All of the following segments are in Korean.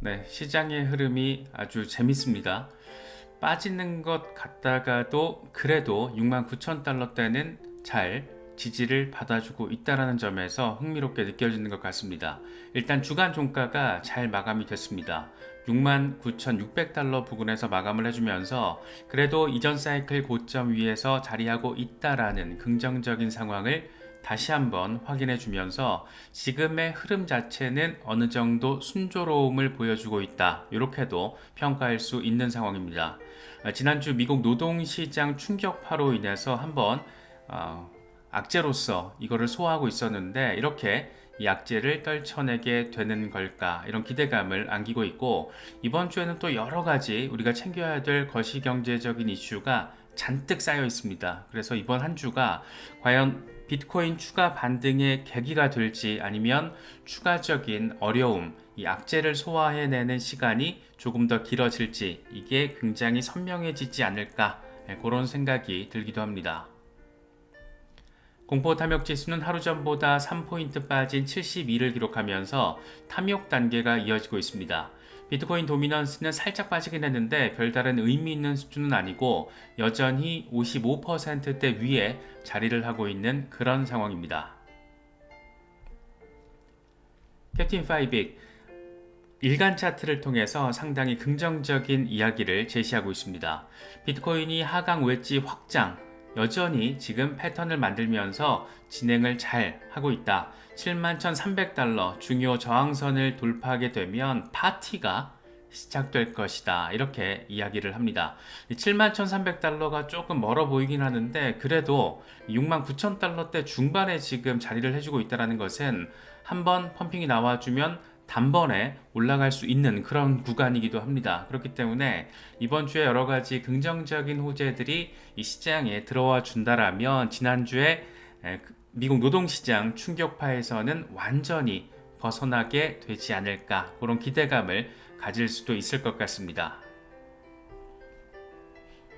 네, 시장의 흐름이 아주 재밌습니다. 빠지는 것 같다가도 그래도 69,000달러대는 잘 지지를 받아주고 있다는 점에서 흥미롭게 느껴지는 것 같습니다. 일단 주간 종가가 잘 마감이 됐습니다. 69,600달러 부근에서 마감을 해주면서 그래도 이전 사이클 고점 위에서 자리하고 있다라는 긍정적인 상황을 다시 한번 확인해 주면서 지금의 흐름 자체는 어느 정도 순조로움을 보여주고 있다. 이렇게도 평가할 수 있는 상황입니다. 지난주 미국 노동시장 충격파로 인해서 한번 악재로서 이거를 소화하고 있었는데 이렇게 이 악재를 떨쳐내게 되는 걸까 이런 기대감을 안기고 있고 이번 주에는 또 여러 가지 우리가 챙겨야 될 거시경제적인 이슈가 잔뜩 쌓여 있습니다. 그래서 이번 한 주가 과연 비트코인 추가 반등의 계기가 될지 아니면 추가적인 어려움, 이 악재를 소화해내는 시간이 조금 더 길어질지 이게 굉장히 선명해지지 않을까 그런 생각이 들기도 합니다. 공포 탐욕 지수는 하루 전보다 3포인트 빠진 72를 기록하면서 탐욕 단계가 이어지고 있습니다. 비트코인 도미넌스는 살짝 빠지긴 했는데 별다른 의미 있는 수준은 아니고 여전히 55%대 위에 자리를 하고 있는 그런 상황입니다. 캡틴 파이빅 일간 차트를 통해서 상당히 긍정적인 이야기를 제시하고 있습니다. 비트코인이 하강 웨지 확장, 여전히 지금 패턴을 만들면서 진행을 잘 하고 있다. 71,300달러 중요 저항선을 돌파하게 되면 파티가 시작될 것이다. 이렇게 이야기를 합니다. 71,300달러가 조금 멀어 보이긴 하는데 그래도 69,000달러대 중반에 지금 자리를 해주고 있다는 것은 한번 펌핑이 나와주면 단번에 올라갈 수 있는 그런 구간이기도 합니다. 그렇기 때문에 이번 주에 여러 가지 긍정적인 호재들이 이 시장에 들어와 준다라면 지난주에 미국 노동시장 충격파에서는 완전히 벗어나게 되지 않을까 그런 기대감을 가질 수도 있을 것 같습니다.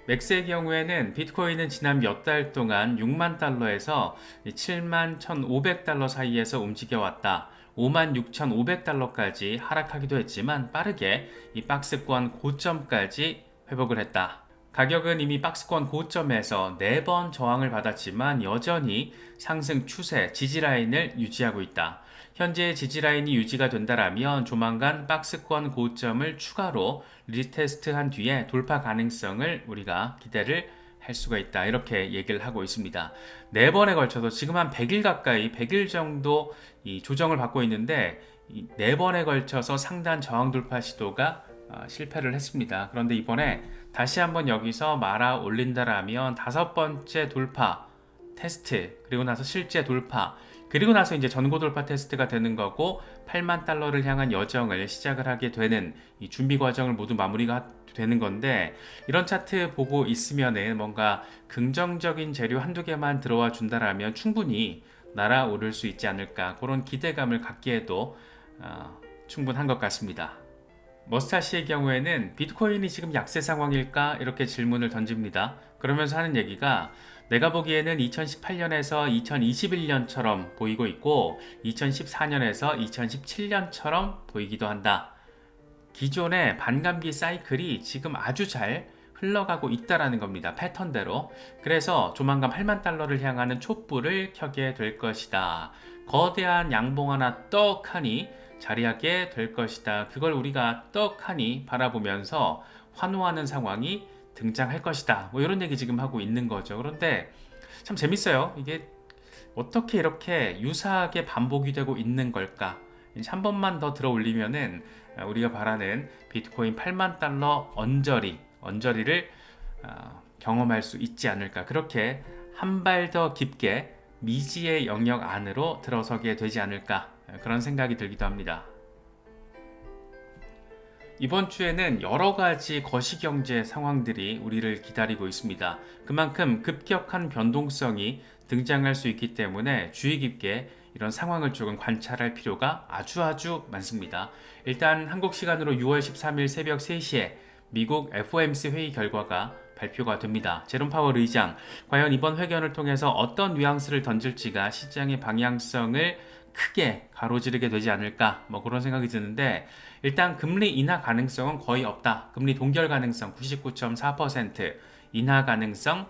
맥스의 경우에는 비트코인은 지난 몇 달 동안 6만 달러에서 7만 1,500달러 사이에서 움직여왔다. 56,500달러까지 하락하기도 했지만 빠르게 이 박스권 고점까지 회복을 했다. 가격은 이미 박스권 고점에서 4번 저항을 받았지만 여전히 상승 추세 지지라인을 유지하고 있다. 현재 지지라인이 유지가 된다면 조만간 박스권 고점을 추가로 리테스트한 뒤에 돌파 가능성을 우리가 기대를 할 수가 있다. 이렇게 얘기를 하고 있습니다. 4번에 걸쳐서 지금 한 100일 가까이 100일 정도 이 조정을 받고 있는데 4번에 걸쳐서 상단 저항 돌파 시도가 실패를 했습니다. 그런데 이번에 다시 한번 여기서 말아 올린다라면 5번째 돌파 테스트 그리고 나서 실제 돌파 그리고 나서 이제 전고 돌파 테스트가 되는 거고 8만 달러를 향한 여정을 시작을 하게 되는 이 준비 과정을 모두 마무리가 되는 건데 이런 차트 보고 있으면은 뭔가 긍정적인 재료 한두 개만 들어와 준다라면 충분히 날아오를 수 있지 않을까 그런 기대감을 갖기에도 충분한 것 같습니다. 머스타시의 경우에는 비트코인이 지금 약세 상황일까? 이렇게 질문을 던집니다. 그러면서 하는 얘기가 내가 보기에는 2018년에서 2021년처럼 보이고 있고 2014년에서 2017년처럼 보이기도 한다. 기존의 반감기 사이클이 지금 아주 잘 흘러가고 있다라는 겁니다. 패턴대로. 그래서 조만간 8만 달러를 향하는 촛불을 켜게 될 것이다. 거대한 양봉 하나 떡하니 자리하게 될 것이다. 그걸 우리가 떡하니 바라보면서 환호하는 상황이 등장할 것이다. 뭐 이런 얘기 지금 하고 있는 거죠. 그런데 참 재밌어요. 이게 어떻게 이렇게 유사하게 반복이 되고 있는 걸까? 이제 한 번만 더 들어 올리면은 우리가 바라는 비트코인 8만 달러 언저리를 경험할 수 있지 않을까. 그렇게 한 발 더 깊게 미지의 영역 안으로 들어서게 되지 않을까. 그런 생각이 들기도 합니다. 이번 주에는 여러 가지 거시경제 상황들이 우리를 기다리고 있습니다. 그만큼 급격한 변동성이 등장할 수 있기 때문에 주의 깊게 이런 상황을 조금 관찰할 필요가 아주 많습니다. 일단 한국 시간으로 6월 13일 새벽 3시에 미국 FOMC 회의 결과가 발표가 됩니다. 제롬 파월 의장, 과연 이번 회견을 통해서 어떤 뉘앙스를 던질지가 시장의 방향성을 크게 가로지르게 되지 않을까 뭐 그런 생각이 드는데, 일단 금리 인하 가능성은 거의 없다. 금리 동결 가능성 99.4%, 인하 가능성,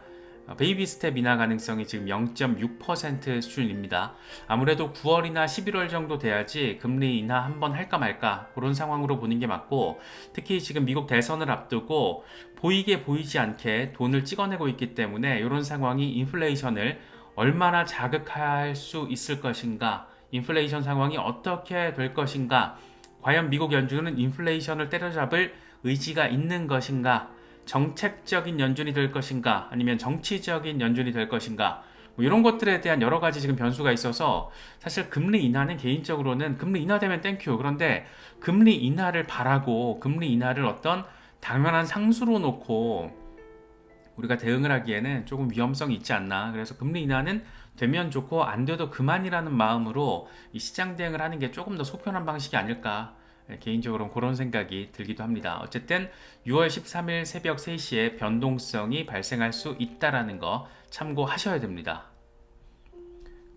베이비 스텝 인하 가능성이 지금 0.6% 수준입니다. 아무래도 9월이나 11월 정도 돼야지 금리 인하 한번 할까 말까 그런 상황으로 보는 게 맞고, 특히 지금 미국 대선을 앞두고 보이게 보이지 않게 돈을 찍어내고 있기 때문에 이런 상황이 인플레이션을 얼마나 자극할 수 있을 것인가, 인플레이션 상황이 어떻게 될 것인가, 과연 미국 연준은 인플레이션을 때려잡을 의지가 있는 것인가, 정책적인 연준이 될 것인가, 아니면 정치적인 연준이 될 것인가, 뭐 이런 것들에 대한 여러 가지 지금 변수가 있어서 사실 금리 인하는 개인적으로는 금리 인하되면 땡큐. 그런데 금리 인하를 바라고 금리 인하를 어떤 당연한 상수로 놓고 우리가 대응을 하기에는 조금 위험성이 있지 않나. 그래서 금리 인하는 되면 좋고 안 돼도 그만이라는 마음으로 이 시장 대응을 하는 게 조금 더 속편한 방식이 아닐까. 개인적으로는 그런 생각이 들기도 합니다. 어쨌든 6월 13일 새벽 3시에 변동성이 발생할 수 있다라는 거 참고하셔야 됩니다.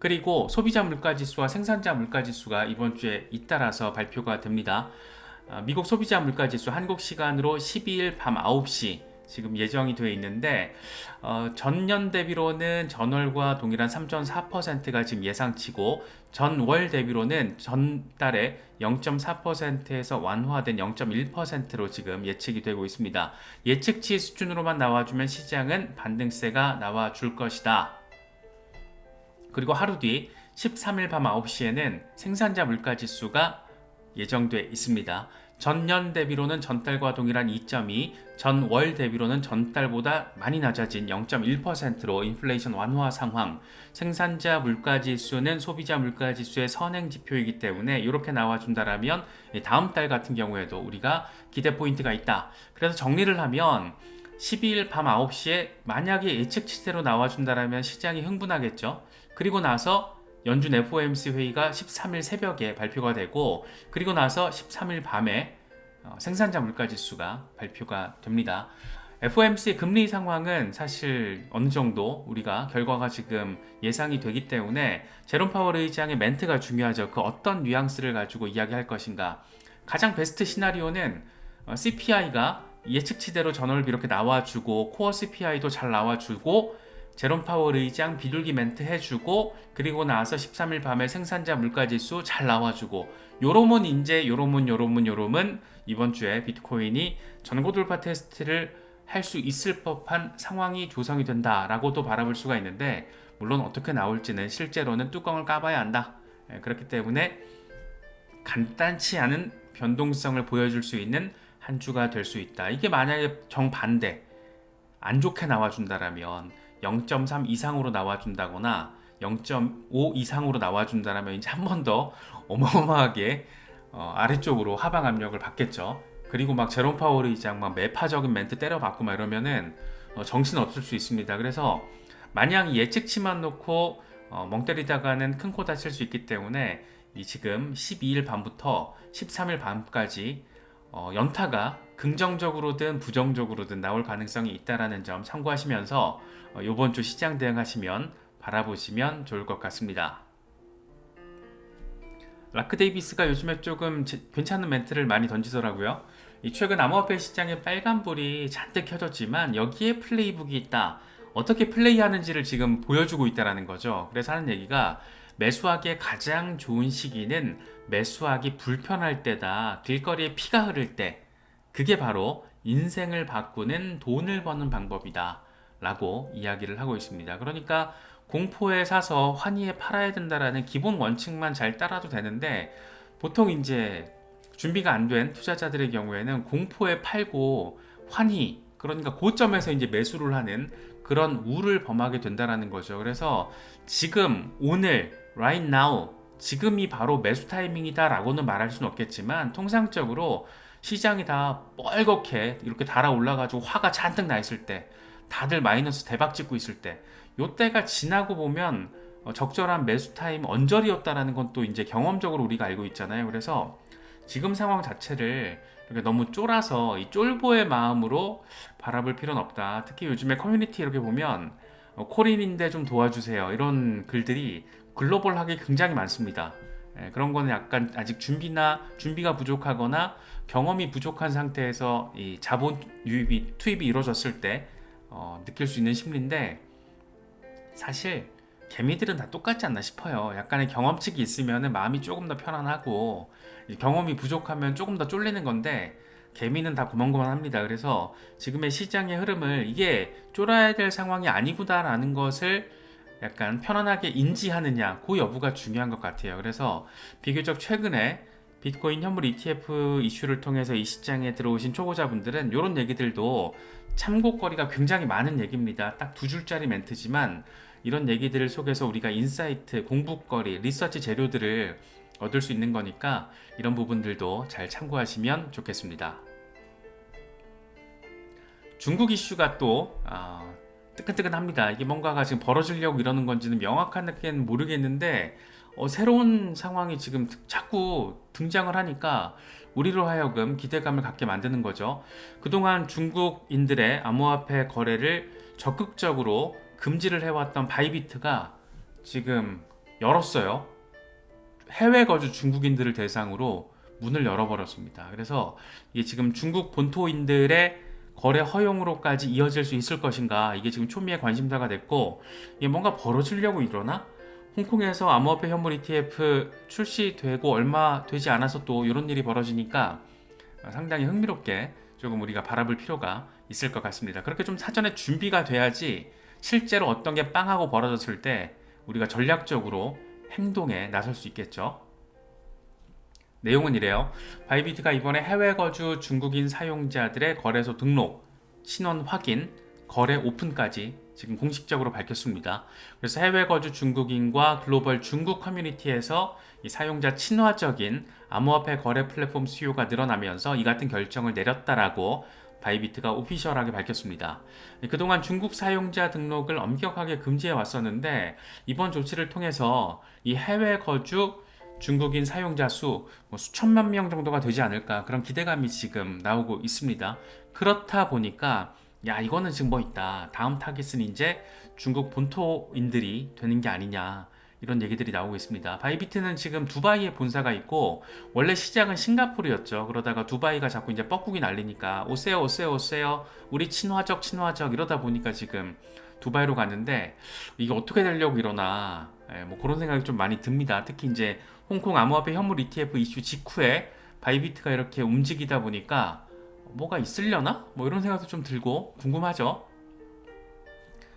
그리고 소비자 물가지수와 생산자 물가지수가 이번 주에 잇따라서 발표가 됩니다. 미국 소비자 물가지수 한국 시간으로 12일 밤 9시 지금 예정이 되어 있는데, 전년 대비로는 전월과 동일한 3.4%가 지금 예상치고, 전월 대비로는 전달에 0.4%에서 완화된 0.1%로 지금 예측이 되고 있습니다. 예측치 수준으로만 나와주면 시장은 반등세가 나와줄 것이다. 그리고 하루 뒤 13일 밤 9시에는 생산자 물가지수가 예정돼 있습니다. 전년 대비로는 전달과 동일한 2.2, 전월 대비로는 전달보다 많이 낮아진 0.1%로 인플레이션 완화 상황, 생산자 물가지수는 소비자 물가지수의 선행 지표이기 때문에 이렇게 나와준다라면 다음 달 같은 경우에도 우리가 기대 포인트가 있다. 그래서 정리를 하면 12일 밤 9시에 만약에 예측치대로 나와준다라면 시장이 흥분하겠죠. 그리고 나서 연준 FOMC 회의가 13일 새벽에 발표가 되고, 그리고 나서 13일 밤에 생산자 물가지수가 발표가 됩니다. FOMC 금리 상황은 사실 어느 정도 우리가 결과가 지금 예상이 되기 때문에 제롬 파월 의장의 멘트가 중요하죠. 그 어떤 뉘앙스를 가지고 이야기할 것인가. 가장 베스트 시나리오는 CPI가 예측치대로 전월비 이렇게 나와주고, 코어 CPI도 잘 나와주고, 제롬 파월 의장 비둘기 멘트 해주고, 그리고 나서 13일 밤에 생산자 물가지수 잘 나와주고, 요러면 이제 요러면 이번 주에 비트코인이 전고 돌파 테스트를 할 수 있을 법한 상황이 조성이 된다라고도 바라볼 수가 있는데, 물론 어떻게 나올지는 실제로는 뚜껑을 까봐야 한다. 그렇기 때문에 간단치 않은 변동성을 보여줄 수 있는 한 주가 될 수 있다. 이게 만약에 정반대 안 좋게 나와준다라면 0.3 이상으로 나와준다거나 0.5 이상으로 나와준다라면 이제 한 번 더 어마어마하게 아래쪽으로 하방 압력을 받겠죠. 그리고 막 제롬 파월 의장 막 매파적인 멘트 때려박고 막 이러면은 정신 없을 수 있습니다. 그래서 만약 예측치만 놓고 멍 때리다가는 큰 코 다칠 수 있기 때문에 이 지금 12일 밤부터 13일 밤까지 연타가 긍정적으로든 부정적으로든 나올 가능성이 있다라는 점 참고하시면서 이번 주 시장 대응하시면 바라보시면 좋을 것 같습니다. 라크 데이비스가 요즘에 조금 괜찮은 멘트를 많이 던지더라고요. 최근 암호화폐 시장에 빨간불이 잔뜩 켜졌지만 여기에 플레이북이 있다. 어떻게 플레이하는지를 지금 보여주고 있다는 거죠. 그래서 하는 얘기가, 매수하기에 가장 좋은 시기는 매수하기 불편할 때다. 길거리에 피가 흐를 때. 그게 바로 인생을 바꾸는 돈을 버는 방법이다 라고 이야기를 하고 있습니다. 그러니까 공포에 사서 환희에 팔아야 된다라는 기본 원칙만 잘 따라도 되는데, 보통 이제 준비가 안 된 투자자들의 경우에는 공포에 팔고 환희, 그러니까 고점에서 이제 매수를 하는 그런 우를 범하게 된다라는 거죠. 그래서 지금 오늘 right now 지금이 바로 매수 타이밍이다 라고는 말할 수는 없겠지만, 통상적으로 시장이 다 뻘겋게 이렇게 달아올라가지고 화가 잔뜩 나 있을 때, 다들 마이너스 대박 찍고 있을 때, 요때가 지나고 보면 적절한 매수 타임 언저리였다라는 건 또 이제 경험적으로 우리가 알고 있잖아요. 그래서 지금 상황 자체를 이렇게 너무 쫄아서 이 쫄보의 마음으로 바라볼 필요는 없다. 특히 요즘에 커뮤니티 이렇게 보면 코린인데 좀 도와주세요 이런 글들이 글로벌하게 굉장히 많습니다. 그런 거는 약간 아직 준비가 부족하거나 경험이 부족한 상태에서 이 자본 투입이 이루어졌을 때 느낄 수 있는 심리인데, 사실 개미들은 다 똑같지 않나 싶어요. 약간의 경험치가 있으면 마음이 조금 더 편안하고, 경험이 부족하면 조금 더 쫄리는 건데, 개미는 다 고만고만합니다. 그래서 지금의 시장의 흐름을 이게 쫄아야 될 상황이 아니구나라는 것을 약간 편안하게 인지하느냐, 그 여부가 중요한 것 같아요. 그래서 비교적 최근에 비트코인 현물 ETF 이슈를 통해서 이 시장에 들어오신 초보자분들은 이런 얘기들도 참고거리가 굉장히 많은 얘기입니다. 딱 두 줄짜리 멘트지만 이런 얘기들 속에서 우리가 인사이트, 공부거리, 리서치 재료들을 얻을 수 있는 거니까 이런 부분들도 잘 참고하시면 좋겠습니다. 중국 이슈가 또 뜨끈뜨끈합니다. 이게 뭔가가 지금 벌어지려고 이러는 건지는 명확하게는 모르겠는데, 새로운 상황이 지금 자꾸 등장을 하니까 우리로 하여금 기대감을 갖게 만드는 거죠. 그동안 중국인들의 암호화폐 거래를 적극적으로 금지를 해왔던 바이비트가 지금 열었어요. 해외 거주 중국인들을 대상으로 문을 열어버렸습니다. 그래서 이게 지금 중국 본토인들의 거래 허용으로까지 이어질 수 있을 것인가, 이게 지금 초미의 관심사가 됐고, 이게 뭔가 벌어지려고 이러나? 홍콩에서 암호화폐 현물 ETF 출시되고 얼마 되지 않아서 또 이런 일이 벌어지니까 상당히 흥미롭게 조금 우리가 바라볼 필요가 있을 것 같습니다. 그렇게 좀 사전에 준비가 돼야지 실제로 어떤 게 빵하고 벌어졌을 때 우리가 전략적으로 행동에 나설 수 있겠죠. 내용은 이래요. 바이비트가 이번에 해외 거주 중국인 사용자들의 거래소 등록, 신원 확인, 거래 오픈까지 지금 공식적으로 밝혔습니다. 그래서 해외 거주 중국인과 글로벌 중국 커뮤니티에서 이 사용자 친화적인 암호화폐 거래 플랫폼 수요가 늘어나면서 이 같은 결정을 내렸다라고 바이비트가 오피셜하게 밝혔습니다. 그동안 중국 사용자 등록을 엄격하게 금지해 왔었는데, 이번 조치를 통해서 이 해외 거주 중국인 사용자 수 수천만 명 정도가 되지 않을까, 그런 기대감이 지금 나오고 있습니다. 그렇다 보니까 야, 이거는 지금 뭐 있다, 다음 타깃은 이제 중국 본토인들이 되는 게 아니냐, 이런 얘기들이 나오고 있습니다. 바이비트는 지금 두바이에 본사가 있고 원래 시작은 싱가포르였죠. 그러다가 두바이가 자꾸 이제 뻐꾸기 날리니까 오세요 오세요 오세요, 우리 친화적 이러다 보니까 지금 두바이로 갔는데, 이게 어떻게 되려고 이러나, 뭐 그런 생각이 좀 많이 듭니다. 특히 이제 홍콩 암호화폐 현물 ETF 이슈 직후에 바이비트가 이렇게 움직이다 보니까 뭐가 있으려나? 뭐 이런 생각도 좀 들고 궁금하죠.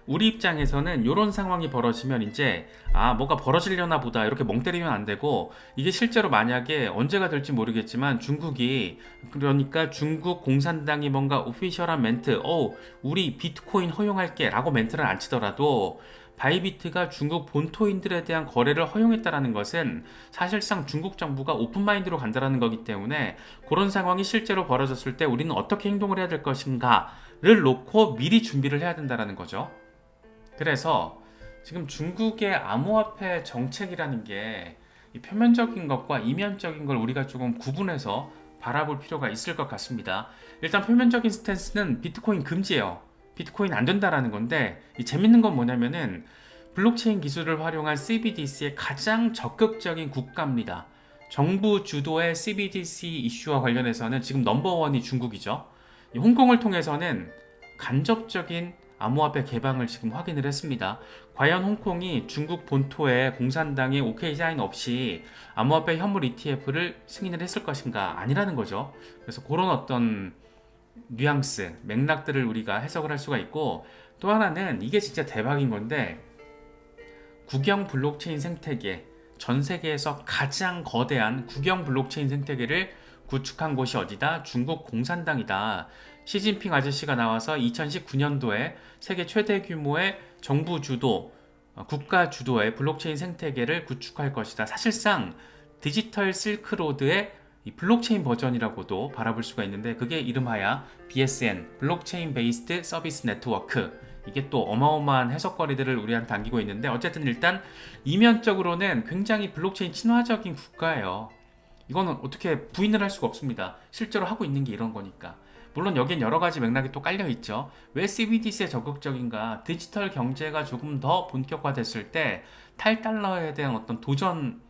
우리 입장에서는 이런 상황이 벌어지면 이제 뭐가 벌어지려나 보다 이렇게 멍 때리면 안 되고, 이게 실제로 만약에 언제가 될지 모르겠지만 중국이, 그러니까 중국 공산당이 뭔가 오피셜한 멘트, 우리 비트코인 허용할게 라고 멘트를 안 치더라도 바이비트가 중국 본토인들에 대한 거래를 허용했다라는 것은 사실상 중국 정부가 오픈마인드로 간다라는 거기 때문에, 그런 상황이 실제로 벌어졌을 때 우리는 어떻게 행동을 해야 될 것인가를 놓고 미리 준비를 해야 된다라는 거죠. 그래서 지금 중국의 암호화폐 정책이라는 게 표면적인 것과 이면적인 걸 우리가 조금 구분해서 바라볼 필요가 있을 것 같습니다. 일단 표면적인 스탠스는 비트코인 금지예요. 비트코인 안 된다라는 건데, 이 재밌는 건 뭐냐면은 블록체인 기술을 활용한 CBDC의 가장 적극적인 국가입니다. 정부 주도의 CBDC 이슈와 관련해서는 지금 넘버원이 중국이죠. 홍콩을 통해서는 간접적인 암호화폐 개방을 지금 확인을 했습니다. 과연 홍콩이 중국 본토의 공산당의 오케이 사인 없이 암호화폐 현물 ETF를 승인을 했을 것인가? 아니라는 거죠. 그래서 그런 어떤 뉘앙스, 맥락들을 우리가 해석을 할 수가 있고, 또 하나는 이게 진짜 대박인 건데, 국영 블록체인 생태계, 전 세계에서 가장 거대한 국영 블록체인 생태계를 구축한 곳이 어디다? 중국 공산당이다. 시진핑 아저씨가 나와서 2019년도에 세계 최대 규모의 정부 주도, 국가 주도의 블록체인 생태계를 구축할 것이다. 사실상 디지털 실크로드의 이 블록체인 버전이라고도 바라볼 수가 있는데, 그게 이름하여 BSN, 블록체인 베이스드 서비스 네트워크. 이게 또 어마어마한 해석거리들을 우리한테 안기고 있는데, 어쨌든 일단 이면적으로는 굉장히 블록체인 친화적인 국가예요. 이거는 어떻게 부인을 할 수가 없습니다. 실제로 하고 있는 게 이런 거니까. 물론 여긴 여러 가지 맥락이 또 깔려 있죠. 왜 CBDC에 적극적인가? 디지털 경제가 조금 더 본격화됐을 때 탈달러에 대한 어떤 도전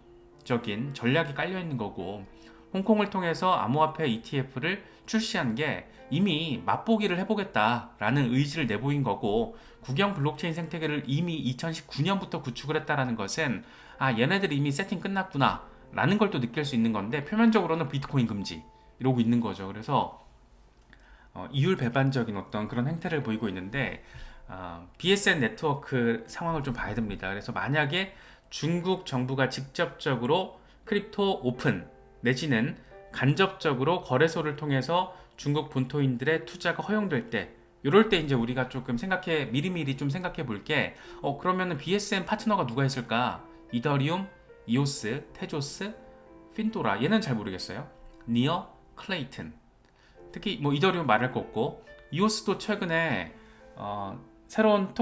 적인 전략이 깔려 있는 거고, 홍콩을 통해서 암호화폐 ETF를 출시한 게 이미 맛보기를 해보겠다라는 의지를 내보인 거고, 국영 블록체인 생태계를 이미 2019년부터 구축을 했다라는 것은 얘네들 이미 세팅 끝났구나 라는 걸 또 느낄 수 있는 건데, 표면적으로는 비트코인 금지 이러고 있는 거죠. 그래서 이율 배반적인 어떤 그런 행태를 보이고 있는데, BSN 네트워크 상황을 좀 봐야 됩니다. 그래서 만약에 중국 정부가 직접적으로 크립토 오픈 내지는 간접적으로 거래소를 통해서 중국 본토인들의 투자가 허용될 때, 이럴 때 이제 우리가 조금 미리미리 좀 생각해 볼게, 그러면은 BSN 파트너가 누가 있을까? 이더리움, 이오스, 테조스, 핀도라, 얘는 잘 모르겠어요. 니어, 클레이튼. 특히 뭐 이더리움 말할 거 없고, 이오스도 최근에 새로운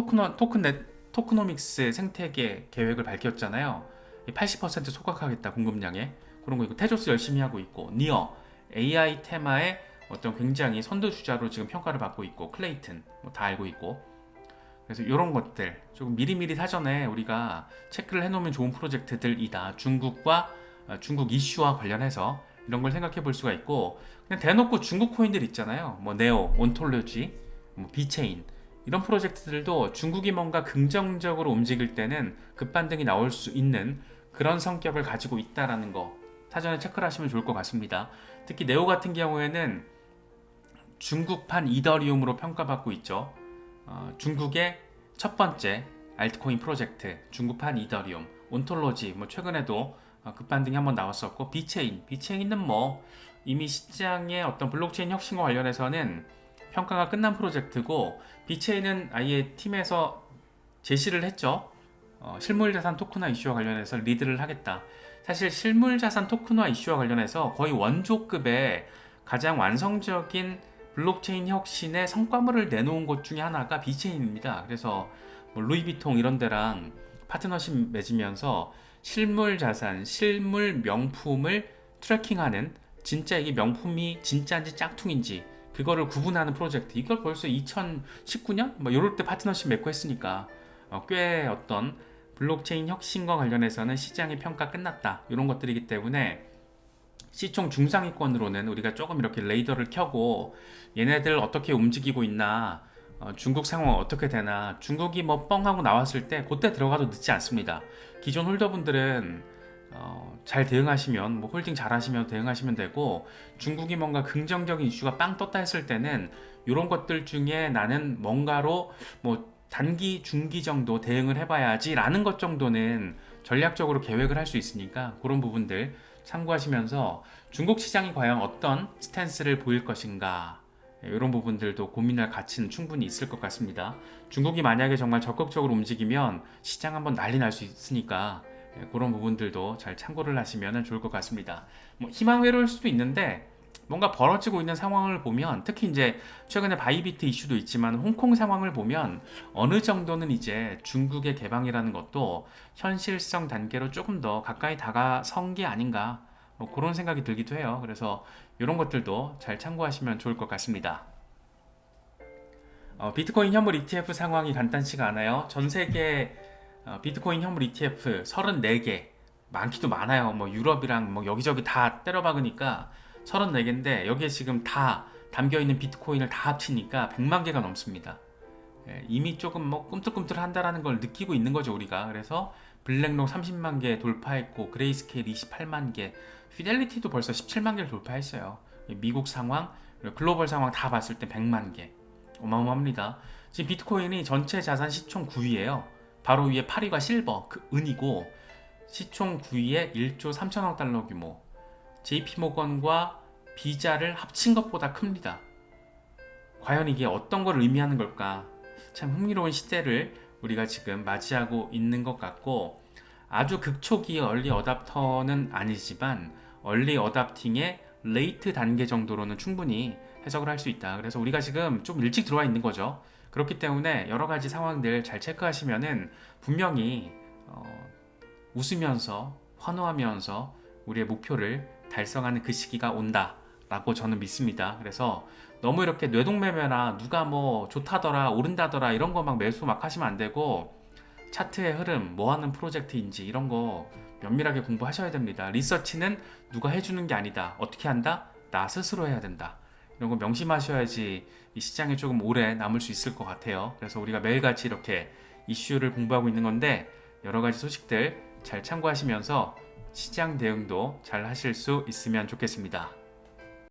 토크노믹스 생태계 계획을 밝혔잖아요. 80% 소각하겠다, 공급량에. 그런 거 있고, 테조스 열심히 하고 있고, 니어 AI 테마의 어떤 굉장히 선두주자로 지금 평가를 받고 있고, 클레이튼 뭐 다 알고 있고. 그래서 이런 것들 조금 미리미리 사전에 우리가 체크를 해놓으면 좋은 프로젝트들이다. 중국 이슈와 관련해서 이런 걸 생각해 볼 수가 있고, 그냥 대놓고 중국 코인들 있잖아요. 뭐 네오, 온톨로지, 뭐 비체인, 이런 프로젝트들도 중국이 뭔가 긍정적으로 움직일 때는 급반등이 나올 수 있는 그런 성격을 가지고 있다라는 거 사전에 체크를 하시면 좋을 것 같습니다. 특히 네오 같은 경우에는 중국판 이더리움으로 평가받고 있죠. 중국의 첫 번째 알트코인 프로젝트, 중국판 이더리움, 온톨로지, 뭐 최근에도 급반등이 한번 나왔었고, 비체인은 뭐 이미 시장의 어떤 블록체인 혁신과 관련해서는 평가가 끝난 프로젝트고, 비체인은 아예 팀에서 제시를 했죠. 실물자산 토큰화 이슈와 관련해서 리드를 하겠다. 사실 실물자산 토큰화 이슈와 관련해서 거의 원조급의 가장 완성적인 블록체인 혁신의 성과물을 내놓은 것 중에 하나가 비체인입니다. 그래서 뭐 루이비통 이런 데랑 파트너십 맺으면서 실물 자산, 실물 명품을 트래킹하는, 진짜 이게 명품이 진짜인지 짝퉁인지 그거를 구분하는 프로젝트, 이걸 벌써 2019년? 뭐 이럴 때 파트너십 맺고 했으니까 꽤 어떤 블록체인 혁신과 관련해서는 시장의 평가 끝났다, 이런 것들이기 때문에 시총 중상위권으로는 우리가 조금 이렇게 레이더를 켜고 얘네들 어떻게 움직이고 있나, 중국 상황 어떻게 되나, 중국이 뭐 뻥하고 나왔을 때 그때 들어가도 늦지 않습니다. 기존 홀더분들은 잘 대응하시면, 뭐 홀딩 잘 하시면 대응하시면 되고, 중국이 뭔가 긍정적인 이슈가 빵 떴다 했을 때는 이런 것들 중에 나는 뭔가로 뭐 단기, 중기 정도 대응을 해봐야지 라는 것 정도는 전략적으로 계획을 할 수 있으니까, 그런 부분들 참고하시면서 중국 시장이 과연 어떤 스탠스를 보일 것인가, 이런 부분들도 고민할 가치는 충분히 있을 것 같습니다. 중국이 만약에 정말 적극적으로 움직이면 시장 한번 난리 날 수 있으니까 그런 부분들도 잘 참고를 하시면 좋을 것 같습니다. 뭐 희망회로일 수도 있는데, 뭔가 벌어지고 있는 상황을 보면, 특히 이제 최근에 바이비트 이슈도 있지만 홍콩 상황을 보면 어느 정도는 이제 중국의 개방이라는 것도 현실성 단계로 조금 더 가까이 다가선 게 아닌가, 뭐 그런 생각이 들기도 해요. 그래서 이런 것들도 잘 참고하시면 좋을 것 같습니다. 비트코인 현물 ETF 상황이 간단치가 않아요. 전 세계 비트코인 현물 ETF 34개, 많기도 많아요. 뭐 유럽이랑 뭐 여기저기 다 때려박으니까 34개인데, 여기에 지금 다 담겨있는 비트코인을 다 합치니까 100만 개가 넘습니다. 이미 조금 뭐 꿈틀꿈틀한다라는 걸 느끼고 있는 거죠, 우리가. 그래서 블랙록 30만 개 돌파했고, 그레이스케일 28만 개, 피델리티도 벌써 17만 개를 돌파했어요. 미국 상황, 글로벌 상황 다 봤을 때 100만 개. 어마어마합니다. 지금 비트코인이 전체 자산 시총 9위예요. 바로 위에 8위가 실버, 은이고, 시총 9위에 1조 3천억 달러 규모. JP모건과 비자를 합친 것보다 큽니다. 과연 이게 어떤 걸 의미하는 걸까? 참 흥미로운 시대를 우리가 지금 맞이하고 있는 것 같고, 아주 극초기 얼리 어답터는 아니지만 얼리 어답팅의 레이트 단계 정도로는 충분히 해석을 할 수 있다. 그래서 우리가 지금 좀 일찍 들어와 있는 거죠. 그렇기 때문에 여러 가지 상황들 잘 체크하시면은 분명히 웃으면서 환호하면서 우리의 목표를 달성하는 그 시기가 온다 라고 저는 믿습니다. 그래서 너무 이렇게 뇌동매매나 누가 뭐 좋다더라, 오른다더라 이런 거 막 매수 막 하시면 안 되고, 차트의 흐름, 뭐 하는 프로젝트인지 이런 거 면밀하게 공부하셔야 됩니다. 리서치는 누가 해주는 게 아니다. 어떻게 한다? 나 스스로 해야 된다. 이런 거 명심하셔야지 이 시장에 조금 오래 남을 수 있을 것 같아요. 그래서 우리가 매일같이 이렇게 이슈를 공부하고 있는 건데 여러 가지 소식들 잘 참고하시면서 시장 대응도 잘 하실 수 있으면 좋겠습니다.